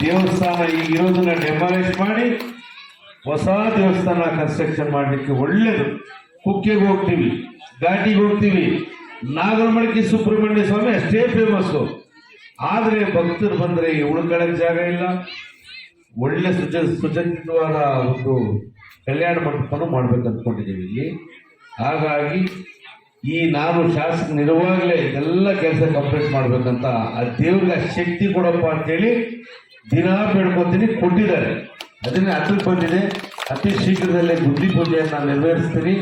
ದೇವಸ್ಥಾನ ಈಗಿರೋದನ್ನ ಡೆಮಾಲಿಷ್ ಮಾಡಿ ಹೊಸ ದೇವಸ್ಥಾನ ಕನ್ಸ್ಟ್ರಕ್ಷನ್ ಮಾಡಲಿಕ್ಕೆ ಒಳ್ಳೇದು. ಕುಕ್ಕೆಗೆ ಹೋಗ್ತೀವಿ, ಘಾಟಿಗೆ ಹೋಗ್ತೀವಿ, ನಾಗರಮಳಕಿ ಸುಬ್ರಹ್ಮಣ್ಯ ಸ್ವಾಮಿ ಅಷ್ಟೇ ಫೇಮಸ್ಸು. ಆದರೆ ಭಕ್ತರು ಬಂದರೆ ಉಳ್ಕೊಳ್ಳೋಕೆ ಜಾಗ ಇಲ್ಲ. ಒಳ್ಳೆ ಸುಸಜ್ಜಿತವಾದ ಒಂದು ಕಲ್ಯಾಣ ಮಂಟಪನೂ ಮಾಡ್ಬೇಕು ಅಂದ್ಕೊಂಡಿದ್ದೀವಿ ಇಲ್ಲಿ. ಹಾಗಾಗಿ ನಾನು ಶಾಸಕನಿರುವಾಗಲೇ ಇದೆಲ್ಲ ಕೆಲಸ ಕಂಪ್ಲೀಟ್ ಮಾಡ್ಬೇಕಂತ ಆ ದೇವ್ರಿಗೆ ಶಕ್ತಿ ಕೊಡಪ್ಪ ಅಂತೇಳಿ ದಿನ ಬೇಡ್ಕೊತೀನಿ, ಕೊಟ್ಟಿದ್ದಾರೆ. ಅದನ್ನೇ ಹತ್ತಿರಕ್ಕೆ ಬಂದಿದೆ. ಅತಿ ಶೀಘ್ರದಲ್ಲೇ ಗುದ್ದಿ ಪೂಜೆಯನ್ನು ನೆರವೇರಿಸ್ತೀನಿ.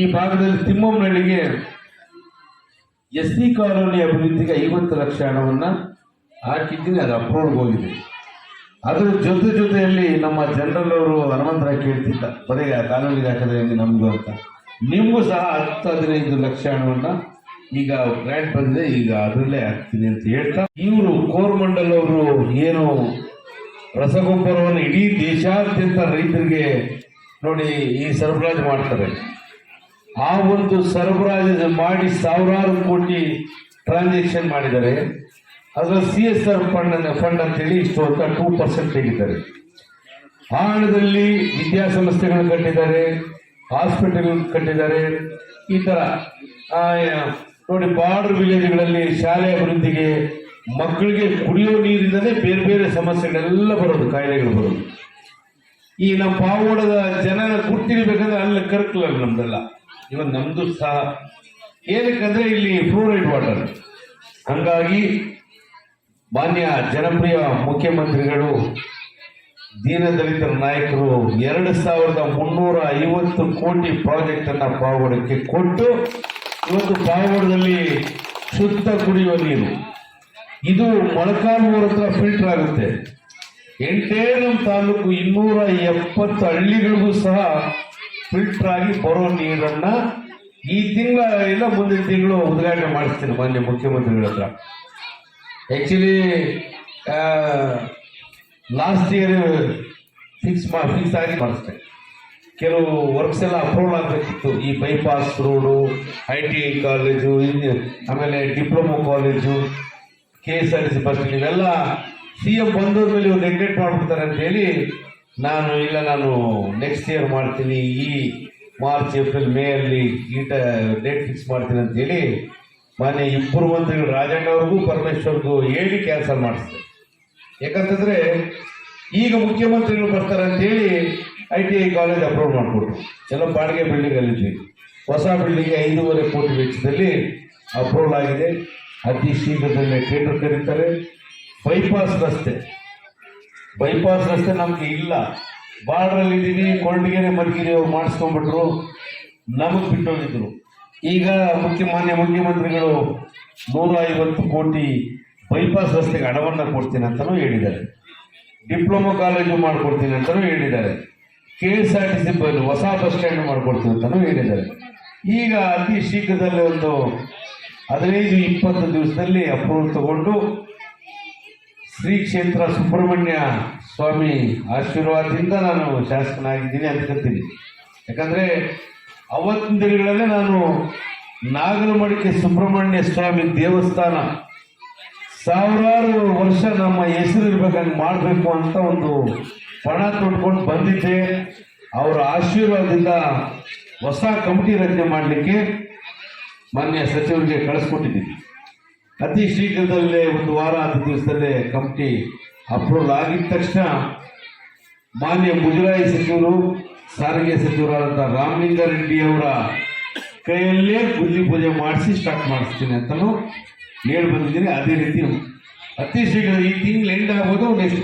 ಈ ಭಾಗದಲ್ಲಿ ತಿಮ್ಮಮ್ಮನಹಳ್ಳಿಗೆ SD ಕಾಲೋನಿ ಅಭಿವೃದ್ಧಿಗೆ 50 ಲಕ್ಷ ಹಣವನ್ನು ಹಾಕಿದ್ದೀನಿ. ಅದು ಅಪ್ರೂವ್ಗೆ ಹೋಗಿದೆ. ಅದರ ಜೊತೆಯಲ್ಲಿ ನಮ್ಮ ಜನರಲ್ ಅವರು ಹನುಮಂತರಾವ್ ಕೇಳ್ತಿದ್ದ, ಬರೀ ಕಾಲೋನಿಗೆ ಹಾಕಿದ್ರೆ ಹೆಂಗೆ ನಮಗೂ ಅಂತ. ನಿಮಗೂ ಸಹ 10-15 ಲಕ್ಷ ಹಣವನ್ನು ಈಗ ಗ್ರ್ಯಾಂಟ್ ಬಂದಿದೆ, ಈಗ ಅದರಲ್ಲೇ ಹಾಕ್ತೀನಿ ಅಂತ ಹೇಳ್ತಾ, ಇವರು ಕೋರಮಂಡಲ್ ಅವರು ಏನು ರಸಗೊಬ್ಬರವನ್ನು ಇಡೀ ದೇಶಾದ್ಯಂತ ರೈತರಿಗೆ ನೋಡಿ ಈ ಸರಬರಾಜು ಮಾಡ್ತಾರೆ. ಆ ಒಂದು ಸರಬರಾಜು ಮಾಡಿ ಸಾವಿರಾರು ಕೋಟಿ ಟ್ರಾನ್ಸಾಕ್ಷನ್ ಮಾಡಿದ್ದಾರೆ. ಅದರಲ್ಲಿ CSR ಫಂಡ್ ಅಂತೇಳಿ ಇಷ್ಟು ಅಂತ 2% ತೆಗಿದ್ದಾರೆ. ಆ ಹಣದಲ್ಲಿ ವಿದ್ಯಾಸಂಸ್ಥೆಗಳು ಕಟ್ಟಿದ್ದಾರೆ, ಹಾಸ್ಪಿಟಲ್ ಕಟ್ಟಿದ್ದಾರೆ. ಈ ಥರ ನೋಡಿ, ಬಾರ್ಡರ್ ವಿಲೇಜ್ಗಳಲ್ಲಿ ಶಾಲೆ ಅಭಿವೃದ್ಧಿಗೆ, ಮಕ್ಕಳಿಗೆ ಕುಡಿಯೋ ನೀರಿಂದಲೇ ಬೇರೆ ಬೇರೆ ಸಮಸ್ಯೆಗಳೆಲ್ಲ ಬರೋದು, ಕಾಯಿಲೆಗಳು ಬರೋದು. ಈ ನಮ್ಮ ಪಾವಗಡದ ಜನನ ಗುರ್ತಿರ್ಬೇಕಂದ್ರೆ ಅಲ್ಲಿ ಕರ್ಕಲಲ್ಲ ನಮ್ದೆಲ್ಲ. ಇವನ್ ನಮ್ದು ಸಹ ಏನಕ್ಕಂದ್ರೆ ಇಲ್ಲಿ ಫ್ಲೋರೈಡ್ ವಾಟರ್. ಹಂಗಾಗಿ ಮಾನ್ಯ ಜನಪ್ರಿಯ ಮುಖ್ಯಮಂತ್ರಿಗಳು, ದೀನದಲಿತರ ನಾಯಕರು 2350 ಕೋಟಿ ಪ್ರಾಜೆಕ್ಟ್ ಅನ್ನ ಪಾವಗಡಕ್ಕೆ ಕೊಟ್ಟು ಇವತ್ತು ಪಾವಗಡದಲ್ಲಿ ಶುದ್ಧ ಕುಡಿಯುವ ನೀರು ಇದು ಮೊಳಕಾಲ್ಮೂರು ಹತ್ರ ಫಿಲ್ಟರ್ ಆಗುತ್ತೆ. ಎಂಟೇನಂ ತಾಲೂಕು 270 ಹಳ್ಳಿಗಳಿಗೂ ಸಹ ಫಿಲ್ಟರ್ ಆಗಿ ಬರೋ ನೀರನ್ನ ಈ ತಿಂಗಳ ಇಲ್ಲ ಮುಂದಿನ ತಿಂಗಳು ಉದ್ಘಾಟನೆ ಮಾಡಿಸ್ತೀನಿ ಮಾನ್ಯ ಮುಖ್ಯಮಂತ್ರಿಗಳ ಹತ್ರ. ಆಕ್ಚುಲಿ ಲಾಸ್ಟ್ ಇಯರ್ ಫಿಕ್ಸ್ ಆಗಿ ಮಾಡಿಸ್ತೇನೆ. ಕೆಲವು ವರ್ಕ್ಸ್ ಎಲ್ಲ ಅಪ್ರೂವಲ್ ಆಗಬೇಕಿತ್ತು. ಈ ಬೈಪಾಸ್ ರೋಡು, ITI ಕಾಲೇಜು, ಆಮೇಲೆ ಡಿಪ್ಲೊಮೊ ಕಾಲೇಜು, KSRTC ಬಸ್, ಇವೆಲ್ಲ CM ಬಂದೋದ ಮೇಲೆ ಇವ್ರು ನೆಗ್ಲೆಕ್ಟ್ ಮಾಡ್ಬಿಡ್ತಾರೆ ಅಂತೇಳಿ ನಾನು ನೆಕ್ಸ್ಟ್ ಇಯರ್ ಮಾಡ್ತೀನಿ, ಈ ಮಾರ್ಚ್ ಏಪ್ರಿಲ್ ಮೇ ಅಲ್ಲಿ ಡೇಟ್ ಫಿಕ್ಸ್ ಮಾಡ್ತೀನಿ ಅಂತೇಳಿ ಮಾನ್ಯ ಇಬ್ಬರು ಮಂತ್ರಿಗಳು ರಾಜಣ್ಣ ಅವ್ರಿಗೂ ಪರಮೇಶ್ವರ್ಗೂ ಹೇಳಿ ಕ್ಯಾನ್ಸಲ್ ಮಾಡಿಸ್ತಾರೆ. ಯಾಕಂತಂದ್ರೆ ಈಗ ಮುಖ್ಯಮಂತ್ರಿಗಳು ಬರ್ತಾರೆ ಅಂತೇಳಿ ITI ಕಾಲೇಜ್ ಅಪ್ರೂವ್ ಮಾಡಿಕೊಟ್ರು. ಎಲ್ಲ ಬಾಡಿಗೆ ಬಿಲ್ಡಿಂಗ್ ಅಲ್ಲಿ ಹೊಸ ಬಿಲ್ಡಿಂಗ್ 5.5 ಕೋಟಿ ವೆಚ್ಚದಲ್ಲಿ ಅಪ್ರೂವಲ್ ಆಗಿದೆ. ಅತಿ ಶೀಘ್ರದಲ್ಲೇ ಟೆಂಡರ್ ಕರೀತಾರೆ. ಬೈಪಾಸ್ ರಸ್ತೆ ನಮ್ಗೆ ಇಲ್ಲ. ಬಾರ್ಡ್ರಲ್ಲಿ ಇದ್ದೀವಿ, ಕೊಳ್ಳಿಗೆರೆ ಮಲ್ಗಿರಿ ಅವ್ರು ಮಾಡಿಸ್ಕೊಂಡ್ಬಿಟ್ರು, ನಮಗೆ ಬಿಟ್ಟೋಗಿದ್ರು. ಈಗ ಮಾನ್ಯ ಮುಖ್ಯಮಂತ್ರಿಗಳು 150 ಕೋಟಿ ಬೈಪಾಸ್ ರಸ್ತೆಗೆ ಹಣವನ್ನು ಕೊಡ್ತೀನಿ ಅಂತಲೂ ಹೇಳಿದ್ದಾರೆ. ಡಿಪ್ಲೊಮೊ ಕಾಲೇಜು ಮಾಡ್ಕೊಡ್ತೀನಿ ಅಂತಲೂ ಹೇಳಿದ್ದಾರೆ. KSRTC ಹೊಸ ಬಸ್ ಸ್ಟ್ಯಾಂಡ್ ಮಾಡ್ಕೊಡ್ತೀನಿ ಅಂತಲೂ ಹೇಳಿದ್ದಾರೆ. ಈಗ ಅತಿ ಶೀಘ್ರದಲ್ಲೇ ಒಂದು 15-20 ದಿವಸದಲ್ಲಿ ಅಪ್ರೂವಲ್ ತಗೊಂಡು ಶ್ರೀ ಕ್ಷೇತ್ರ ಸುಬ್ರಹ್ಮಣ್ಯ ಸ್ವಾಮಿ ಆಶೀರ್ವಾದದಿಂದ ನಾನು ಶಾಸಕನಾಗಿದ್ದೀನಿ ಅಂದ್ಕೊತೀನಿ. ಯಾಕಂದರೆ ಅವತ್ತಿನ ದಿನಗಳಲ್ಲೇ ನಾನು ನಾಗರಮಡಿಕೆ ಸುಬ್ರಹ್ಮಣ್ಯ ಸ್ವಾಮಿ ದೇವಸ್ಥಾನ ಸಾವಿರಾರು ವರ್ಷ ನಮ್ಮ ಹೆಸರು ಇರ್ಬೇಕಂಗೆ ಮಾಡಬೇಕು ಅಂತ ಒಂದು ಪಣ ತೊಡ್ಕೊಂಡು ಬಂದಿದ್ದೆ. ಅವರ ಆಶೀರ್ವಾದದಿಂದ ಹೊಸ ಕಮಿಟಿ ರಚನೆ ಮಾಡಲಿಕ್ಕೆ ಮಾನ್ಯ ಸಚಿವರಿಗೆ ಕಳಿಸ್ಕೊಟ್ಟಿದ್ದೀವಿ. ಅತಿ ಶೀಘ್ರದಲ್ಲೇ 1 ವಾರ 10 ದಿವಸದಲ್ಲೇ ಕಮಿಟಿ ಅಪ್ರೂವಲ್ ಆಗಿದ ತಕ್ಷಣ ಮಾನ್ಯ ಮುಜರಾಯಿ ಸಚಿವರು, ಸಾರಿಗೆ ಸಚಿವರಾದಂಥ ರಾಮಲಿಂಗಾರೆಡ್ಡಿ ಅವರ ಕೈಯಲ್ಲೇ ಗುದ್ದಿ ಪೂಜೆ ಮಾಡಿಸಿ ಸ್ಟಾರ್ಟ್ ಮಾಡಿಸ್ತೀನಿ ಅಂತಲೂ ಹೇಳಿ ಬಂದಿದ್ದೀನಿ. ಅದೇ ರೀತಿ ಅತಿ ಶೀಘ್ರ ಈ ತಿಂಗಳು ಎಂಡ್ ಆಗ್ಬೋದು, ನೆಕ್ಸ್ಟ್